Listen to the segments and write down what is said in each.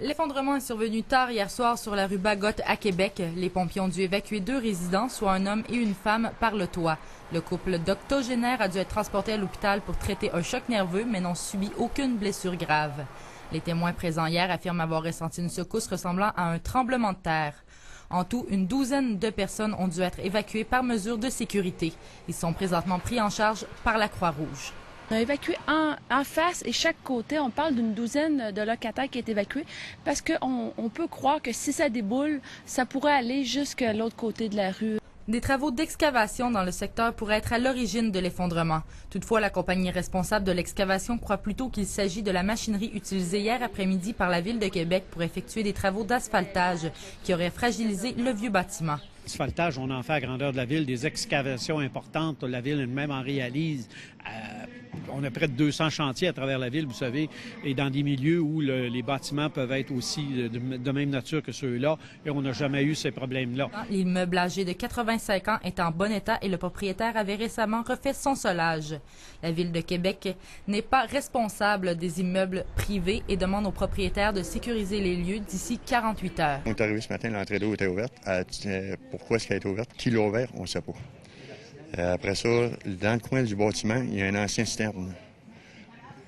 L'effondrement est survenu tard hier soir sur la rue Bagotte à Québec. Les pompiers ont dû évacuer 2 résidents, soit un homme et une femme, par le toit. Le couple d'octogénaires a dû être transporté à l'hôpital pour traiter un choc nerveux, mais n'ont subi aucune blessure grave. Les témoins présents hier affirment avoir ressenti une secousse ressemblant à un tremblement de terre. En tout, une douzaine de personnes ont dû être évacuées par mesure de sécurité. Ils sont présentement pris en charge par la Croix-Rouge. On a évacué en face et chaque côté. On parle d'une douzaine de locataires qui est évacués parce qu'on peut croire que si ça déboule, ça pourrait aller jusqu'à l'autre côté de la rue. Des travaux d'excavation dans le secteur pourraient être à l'origine de l'effondrement. Toutefois, la compagnie responsable de l'excavation croit plutôt qu'il s'agit de la machinerie utilisée hier après-midi par la Ville de Québec pour effectuer des travaux d'asphaltage qui auraient fragilisé le vieux bâtiment. L'asphaltage, on en fait à grandeur de la ville, des excavations importantes. La ville elle-même en réalise. On a près de 200 chantiers à travers la ville, vous savez, et dans des milieux où les bâtiments peuvent être aussi de même nature que ceux-là, et on n'a jamais eu ces problèmes-là. L'immeuble âgé de 85 ans est en bon état et le propriétaire avait récemment refait son solage. La Ville de Québec n'est pas responsable des immeubles privés et demande aux propriétaires de sécuriser les lieux d'ici 48 heures. On est arrivé ce matin, l'entrée d'eau était ouverte. Pourquoi est-ce qu'elle est ouverte? Qui l'a ouvert? On ne sait pas. Après ça, dans le coin du bâtiment, il y a un ancien citerne.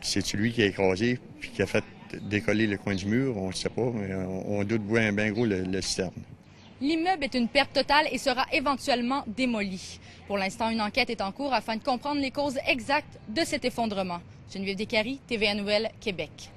C'est lui qui a écrasé puis qui a fait décoller le coin du mur, on ne sait pas, mais on doute bien gros le citerne. L'immeuble est une perte totale et sera éventuellement démoli. Pour l'instant, une enquête est en cours afin de comprendre les causes exactes de cet effondrement. Geneviève Descaries, TVA Nouvelles, Québec.